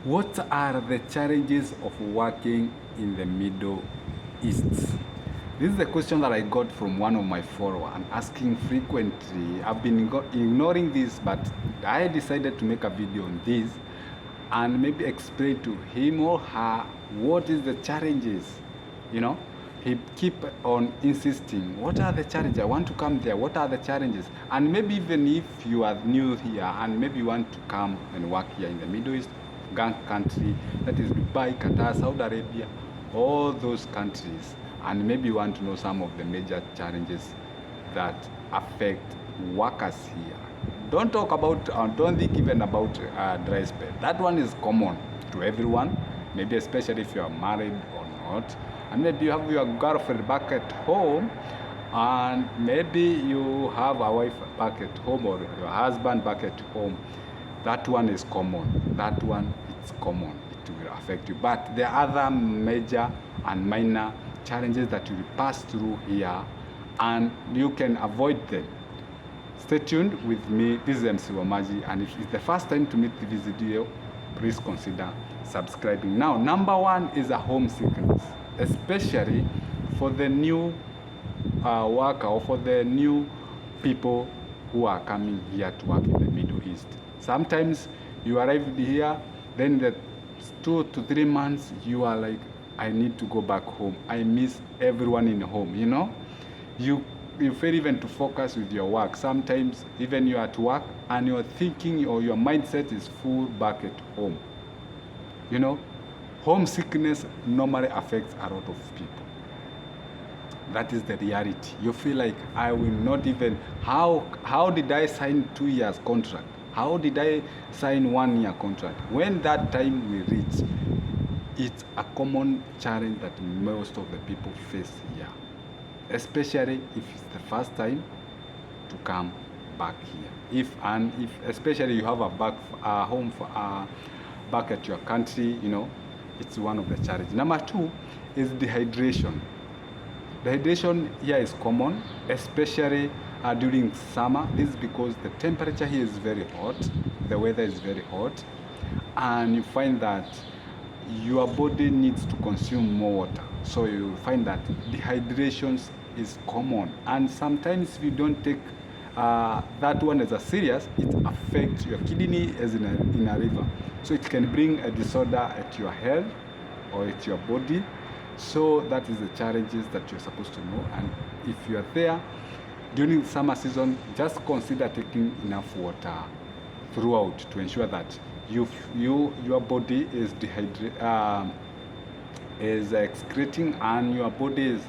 What are the challenges of working in the Middle East? This is the question that I got from one of my followers and asking frequently. I've been ignoring this, but I decided to make a video on this and maybe explain to him or her what is the challenges. You know, he keep on insisting, what are the challenges? I want to come there. What are the challenges? And maybe even if you are new here and maybe you want to come and work here in the Middle East, Gulf country, that is Dubai, Qatar, Saudi Arabia, all those countries, and maybe you want to know some of the major challenges that affect workers here. Don't talk about, don't think even about dry spell. That one is common to everyone, maybe especially if you are married or not, and maybe you have your girlfriend back at home, and maybe you have a wife back at home or your husband back at home. That one is common. That one is common. It will affect you. But there are other major and minor challenges that you will pass through here, and you can avoid them. Stay tuned with me. This is MC Wamaji, and if it's the first time to meet this video, please consider subscribing. Now, number one is a homesickness, especially for the new worker or for the new people who are coming here to work in the Middle East. Sometimes you arrived here, then the 2 to 3 months you are like, I need to go back home. I miss everyone in home, you know. You fail even to focus with your work. Sometimes even you are at work and your thinking or your mindset is full back at home. You know, homesickness normally affects a lot of people. That is the reality. You feel like, I will not even, how did I sign 2 years contract? How did I sign 1 year contract? When that time will reach, it's a common challenge that most of the people face here, especially if it's the first time to come back here. If especially you have a home back at your country, you know, it's one of the challenges. Number two is dehydration. Dehydration here is common, especially during summer. This is because the temperature here is very hot, the weather is very hot, and you find that your body needs to consume more water. So you find that dehydration is common, and sometimes if you don't take that one as a serious, it affects your kidney as in a river. So it can bring a disorder at your health or at your body. So that is the challenges that you're supposed to know. And if you're there during the summer season, just consider taking enough water throughout to ensure that your body is excreting, and your body is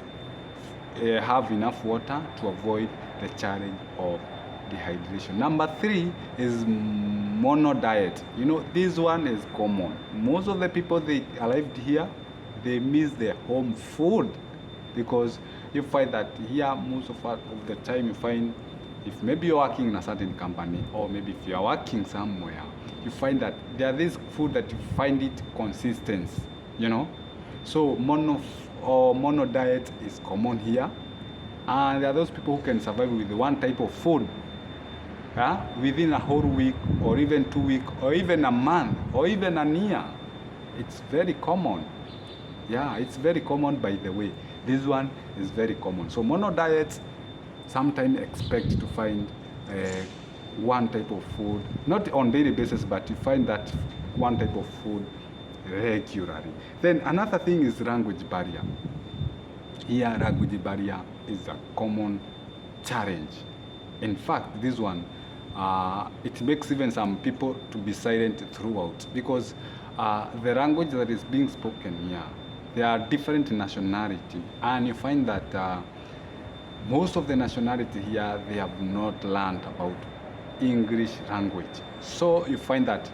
have enough water to avoid the challenge of dehydration. Number three is mono diet. You know, this one is common. Most of the people they arrived here, they miss their home food, because you find that here most of the time you find, if maybe you're working in a certain company, or maybe if you're working somewhere, you find that there are this food that you find it consistent, you know. So mono diet is common here, and there are those people who can survive with one type of food within a whole week, or even 2 weeks, or even a month, or even a year. It's very common. Yeah, it's very common, by the way. This one is very common. So mono diets sometimes expect to find one type of food, not on daily basis, but you find that one type of food regularly. Then another thing is language barrier. Here, language barrier is a common challenge. In fact, this one, it makes even some people to be silent throughout, because the language that is being spoken here, there are different nationality, and you find that most of the nationality here, they have not learned about English language. So you find that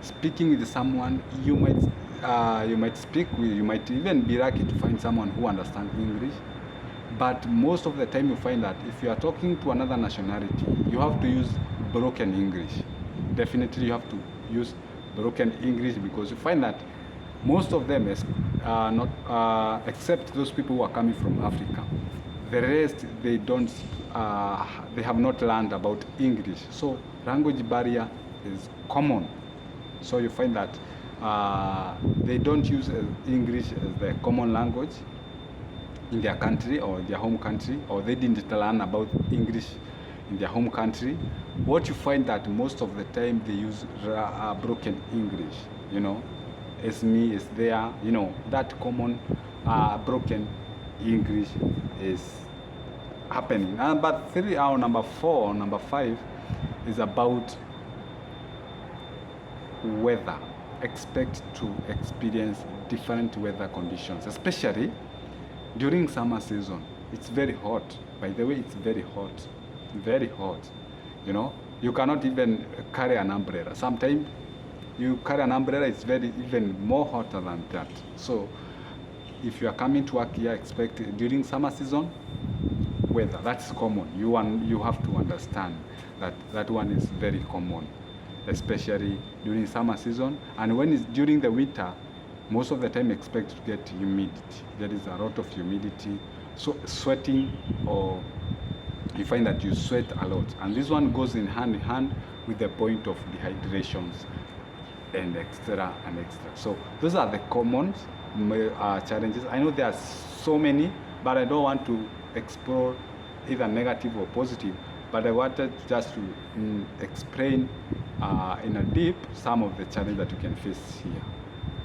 speaking with someone, you might speak with, you might even be lucky to find someone who understands English. But most of the time you find that if you are talking to another nationality, you have to use broken English. Definitely you have to use broken English, because you find that most of them is not, except those people who are coming from Africa, the rest, they have not learned about English. So language barrier is common. So you find that they don't use English as the common language in their country or their home country, or they didn't learn about English in their home country. What you find that most of the time they use broken English, you know, as me, as there, you know, that common broken English is happening. Number three, or number four, or number five is about weather. Expect to experience different weather conditions, especially during summer season. It's very hot. By the way, it's very hot. Very hot. You know, you cannot even carry an umbrella. Sometimes you carry an umbrella, it's very even more hotter than that. So if you are coming to work here, expect during summer season, weather, that's common. You have to understand that that one is very common, especially during summer season. And when it's during the winter, most of the time expect to get humidity. There is a lot of humidity, so sweating, or you find that you sweat a lot. And this one goes in hand with the point of dehydrations and extra and extra. So those are the common challenges. I know there are so many, but I don't want to explore either negative or positive, but I wanted just to explain in a deep some of the challenges that you can face here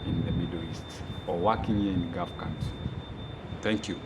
in the Middle East or working here in Gulf countries. Thank you.